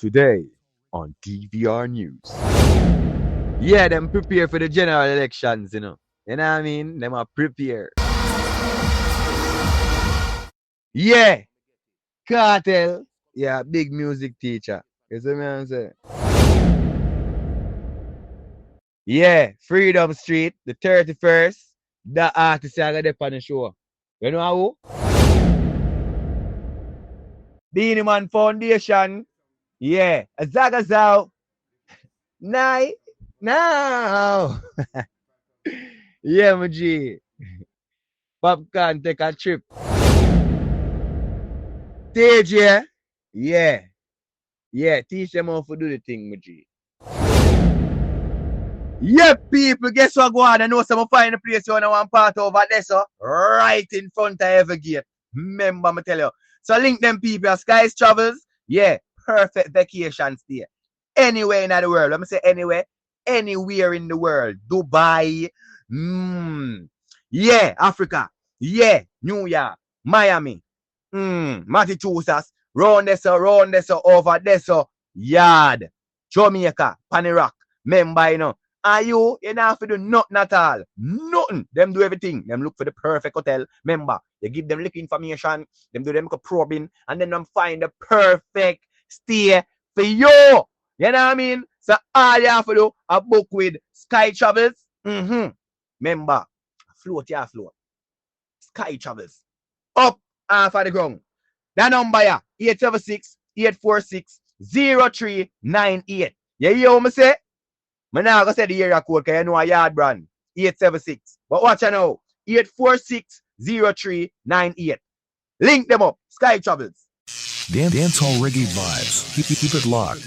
Today on DVR News. Yeah, them prepare for the general elections, you know. You know what I mean? Them are prepare. Yeah, Kartel. Yeah, big music teacher. You see me I'm saying? Yeah, Freedom Street, the 31st. The artist I got up on the show. You know who? Beanie Man Foundation. Yeah, a Zagazao. Night. Now. Yeah, my G. Popcorn take a trip. Teejay. Yeah. Yeah, teach them how to do the thing, my G. Yeah, people, guess what go on? I know some find a place you want part over there, so right in front of every gate. Remember, me tell you. So link them people, Skies Travels. Yeah, perfect vacation stay. Anywhere in the world. Let me say anywhere. Anywhere in the world. Dubai. Yeah, Africa. Yeah, New York. Miami. Massachusetts. Round there, so, over there, so. Yard. Jamaica. Panirock. Remember, you know. And you don't have to do nothing at all. Nothing. Them do everything. Them look for the perfect hotel. Remember, you give them little information. Them do them probing. And then them find the perfect stay for you. You know what I mean? So all you have to do, a book with Sky Travels. Remember, float. Sky Travels. Up half of the ground. That number yeah, 876-846-0398. You hear what I say? I now go say the area code because you know a yard brand. 876. But watch out now. 846-0398. Link them up. Sky Travels. Dancehall reggae vibes. Keep it locked.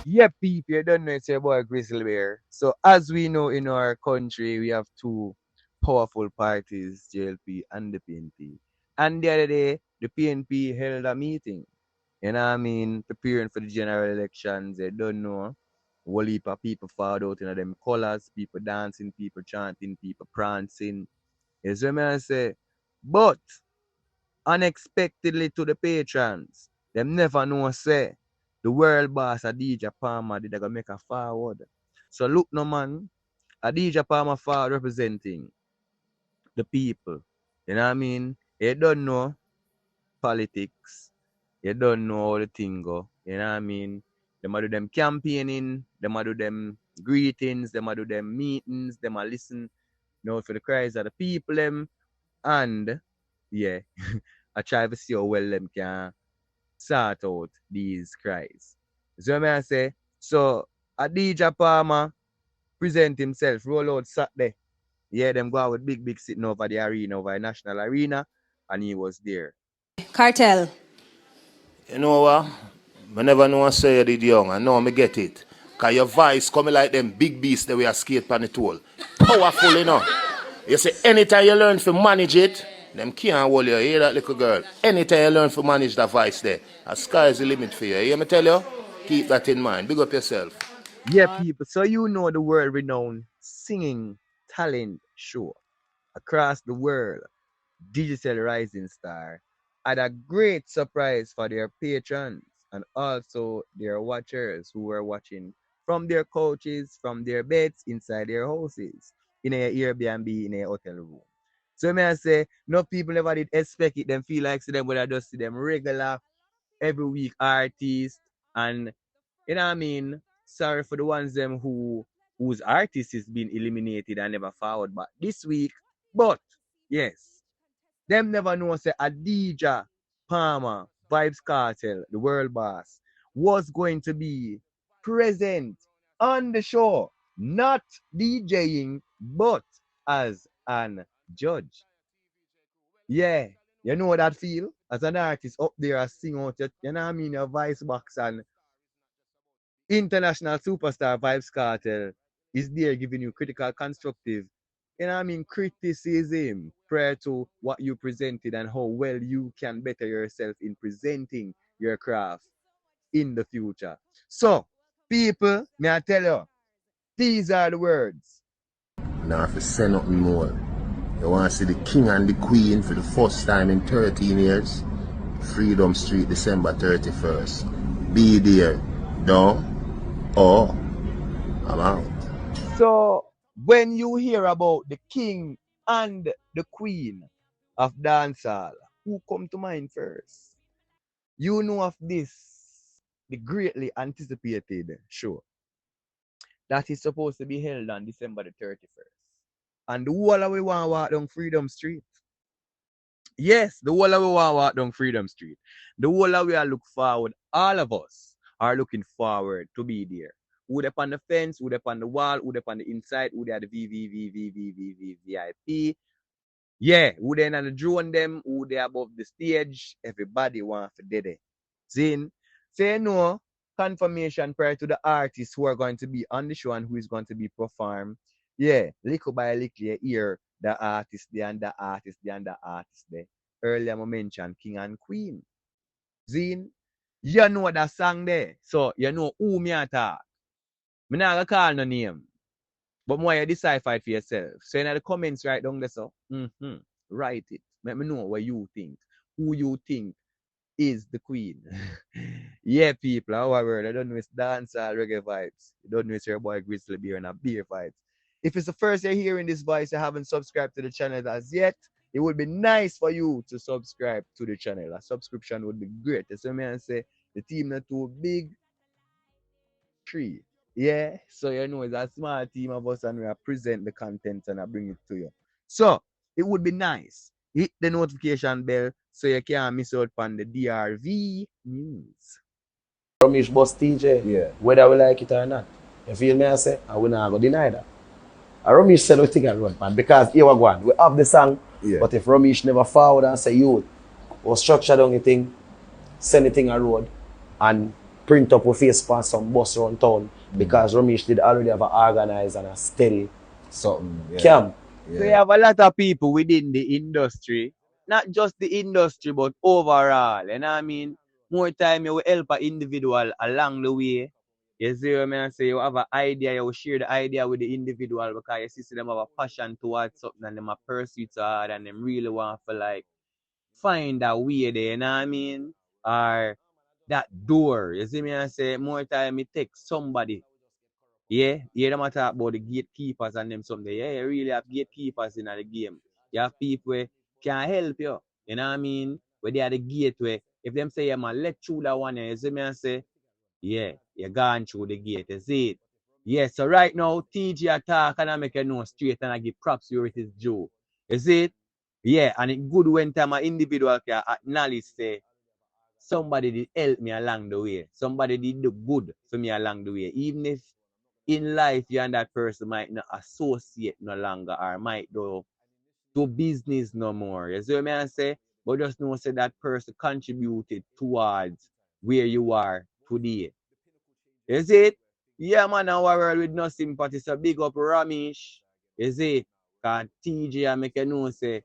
Yeah, people, you don't know it's your boy Grizzly Bear. So as we know in our country, we have two powerful parties, JLP and the PNP. And the other day, the PNP held a meeting. You know what I mean? Preparing for the general elections. They don't know. Whole heap of people fall out in them colors, people dancing, people chanting, people prancing. You see me I say? But unexpectedly to the patrons, them never know say the world boss a DJ Palmer did gonna make a forward. So look no man, a DJ Palmer forward representing the people. You know what I mean? You don't know politics. You don't know how the thing go. You know what I mean? Them a do them campaigning, them a do them greetings, them a do them meetings, them a listen, you know, for the cries of the people them. And yeah, I try to see how well them can sort out these cries. So what I say? So a DJ Palmer present himself, roll out Saturday. Yeah, them go out with big sitting over the arena, over the national arena, and he was there. Kartel. You know what? I never know I say you did young. I know I get it. Cause your voice coming like them big beasts that we are skate on the toll. Powerful, you know. You see, anytime you learn to manage it, them can't hold you. You hear that little girl? Anytime you learn to manage that voice there, the sky is the limit for you. You hear me tell you? Keep that in mind. Big up yourself. Yeah, people. So you know the world renowned singing talent show across the world, Digital Rising Star, had a great surprise for their patrons and also their watchers who were watching from their couches, from their beds, inside their houses, in a Airbnb, in a hotel room. So may I say, no people never did expect it. Them feel like see them, but I just see them regular, every week artists, and you know what I mean. Sorry for the ones them whose artist is being eliminated and never forward, but this week, but yes, them never know say a DJ Palmer, Vybz Kartel, the world boss, was going to be present on the show, not DJing, but as an judge. Yeah, you know what that feel? As an artist up there, I sing out your, you know what I mean, your voice box, and international superstar Vybz Kartel is there giving you critical, constructive, you know what I mean, criticism prior to what you presented and how well you can better yourself in presenting your craft in the future. So, people, may I tell you, these are the words. Now, if you say nothing more, You want to see the king and the queen for the first time in 13 years? Freedom Street, December 31st. Be there. No? Oh, I'm out. So when you hear about the king and the queen of dancehall, who come to mind first? You know of this, the greatly anticipated show that is supposed to be held on December the 31st. And the whole of we want to walk down Freedom Street. Yes, the whole of we want to walk down Freedom Street. The whole of we are look forward, all of us are looking forward to be there. Who they on the fence, who they on the wall, who they on the inside, who they are the VIP. Yeah, who they on the drone them, who they above the stage, everybody want to do it. Zin, say no confirmation prior to the artists who are going to be on the show and who is going to be performed. Yeah, little by little, you hear the artist there and the artist there and the artist there. Earlier I mentioned King and Queen. Zin, you know that song there. So you know who me attack. Me not gonna call no name. But more you decipher it for yourself. So in the comments right down there, so write it. Let me know what you think. Who you think is the queen. Yeah, people, our word. I don't know it's dancehall reggae vibes. You don't know it's your boy Grizzly Beer and a beer vibes. If it's the first you're hearing this voice, you haven't subscribed to the channel as yet, it would be nice for you to subscribe to the channel. A subscription would be great. So me and say the team not too big, three. Yeah, so you know it's a small team of us and we present the content and I bring it to you. So it would be nice. Hit the notification bell so you can't miss out on the DRV news. Romeich boss Teejay, Yeah. whether we like it or not. You feel me I say? And we not go deny that. And Romeich said we think I run, man, because here we go on. We have the song, Yeah. but if Romeich never forward and say, you, or structure down the thing, send the thing a road, and print up a face on some bus around town, because Romeich did already have an organized and a steady Something. Yeah. camp. So you have a lot of people within the industry, not just the industry, but overall. You know what I mean? More time you will help an individual along the way. You see what I mean? Say you have an idea, you will share the idea with the individual because you see them have a passion towards something and them a pursue it so hard and them really want to like find a way there, you know what I mean? Or that door. You see me I say more time it takes somebody. Yeah, hear them talk about the gatekeepers and them something. Yeah, you really have gatekeepers in the game. You have people who can help you. You know what I mean? Where they are the gateway. If them say, yeah, man, let through that one, you see me and say, yeah, you're gone through the gate. You see it? Yeah, so right now, Teejay attack and I make you know straight and I give props where it is due. You see it? Yeah, and it good when time an individual can acknowledge say, somebody did help me along the way. Somebody did do good for me along the way. Even if in life you and that person might not associate no longer or might do business no more. You see what I say? But just know say that person contributed towards where you are today. You see it? Yeah, man, our world with no sympathy. So big up Romeich. You see? Cause Teejay make you know say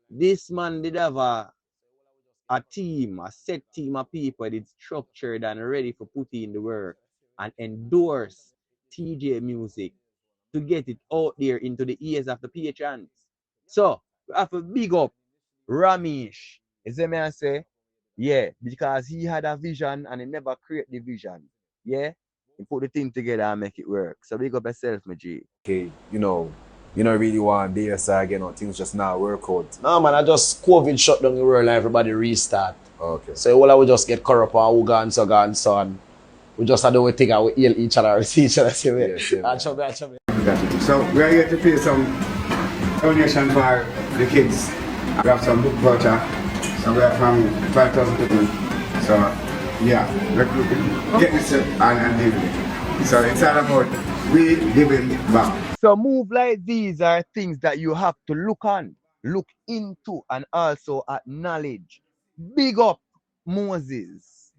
this man did have a team, a set team of people that is structured and ready for put in the work and endorse Teejay music to get it out there into the ears of the patrons. So we have to big up Romeich. You see me I say? Yeah, because he had a vision and he never create the vision. Yeah? He put the thing together and make it work. So big up yourself, my G. Okay, you don't really want DSI again or things just not work out. No, man, I just COVID shut down the world and everybody restart. Okay. So all I would just get corrupt and who gone so and we just had to think and we heal each other, see each other, see me. Yeah, same, I chubby. So we are here to play some donation for the kids. We have some book voucher. So we are from 5,000 people. So yeah, we're getting this and giving it. So it's all about we giving back. So move like these are things that you have to look on, look into, and also acknowledge. Big up Moses,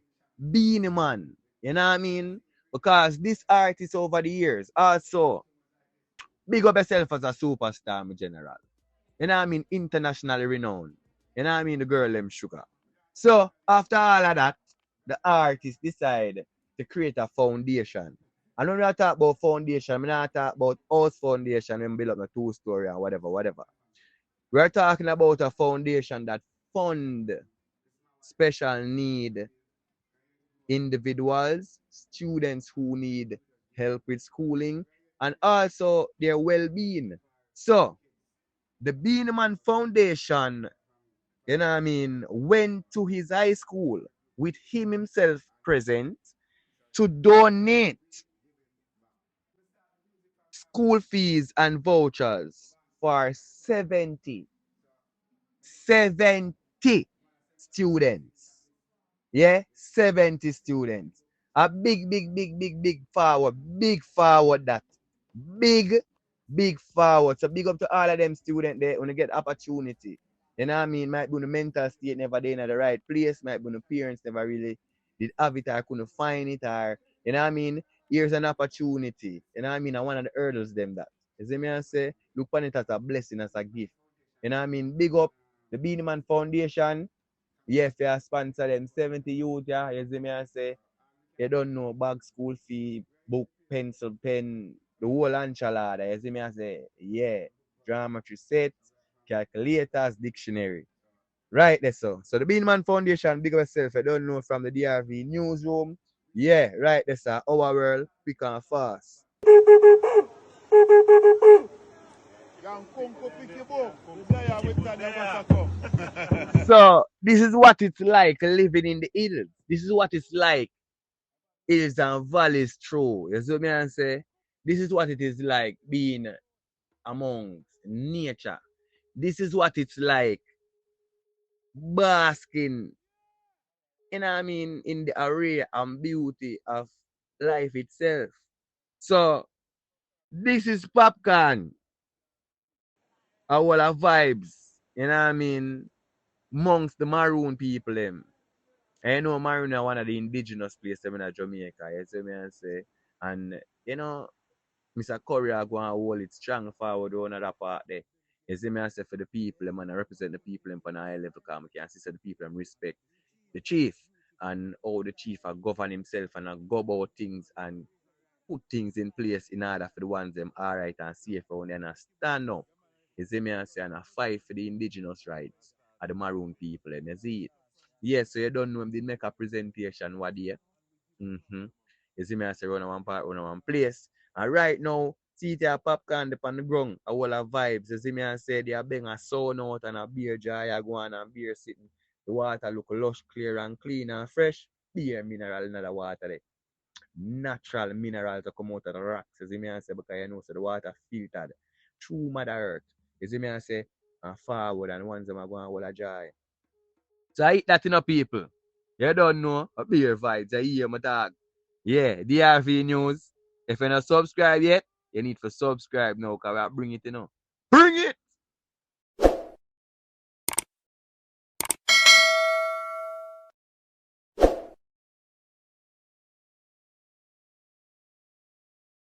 Beanie Man. You know what I mean? Because this artist over the years also big up yourself as a superstar, my general. You know what I mean? Internationally renowned. You know what I mean? The girl them sugar. So after all of that, the artist decide to create a foundation. And when we talk about foundation, we not talk about house foundation when we build up a two-story or whatever. We're talking about a foundation that fund special need individuals, students who need help with schooling, and also their well-being. So, the Beaneman Foundation, you know what I mean, went to his high school with him himself present to donate school fees and vouchers for 70 students. Yeah, 70 students. A big forward. Big forward that. Big, big forward. So big up to all of them students there when they get opportunity. You know what I mean? Might be the mental state never there in the right place. Might be the parents never really did have it or couldn't find it or, you know what I mean? Here's an opportunity. You know what I mean? And one of the hurdles them that. You see me I say? Look upon it as a blessing, as a gift. You know what I mean? Big up the Beanie Man Foundation. Yeah, if you sponsor them 70 youth, yeah, you see me I say, you don't know bag school fee, book, pencil, pen, the whole enchilada. You see me I say, yeah, geometry set, calculators, dictionary. Right there, so the Beanman Foundation, big up yourself, I don't know from the DRV newsroom. Yeah, right there, sir. Our world, quick and fast. So this is what it's like living in the hills. This is what it's like hills and valleys through. You see what I say? This is what it is like being amongst nature. This is what it's like basking, you know what I mean, in the array and beauty of life itself. So this is popcorn, our vibes, you know what I mean, amongst the maroon people them. I know Maroon are one of the indigenous places in Jamaica, you see me I say. And you know, Mr. Curry are going to hold it strong forward on that part there. You see me I say for the people, man, I represent the people in on a high level because I can see the people and respect the chief and how the chief govern himself and go about things and put things in place in order for the ones them alright and safe around and stand up. You see me I say and fight for the indigenous rights of the maroon people and you see it. Yes, so you don't know him did make a presentation what day. Mm-hmm. You see me I say run one part, run one place. And right now, see the popcorn on the ground, a whole of vibes. You see me I say they are being a sun out and a beer jar, you go on and beer sitting. The water look lush, clear and clean and fresh. Beer mineral in the water there. Natural mineral to come out of the rocks. You see me I say because you know so the water filtered through Mother Earth. You see me I say and forward and ones them are going hold a joy. So I eat that in a people. You don't know a beer vibes. I hear my dog. Yeah, DRV News. If you're not subscribed yet, you need to subscribe now because I bring it, you know. Bring it!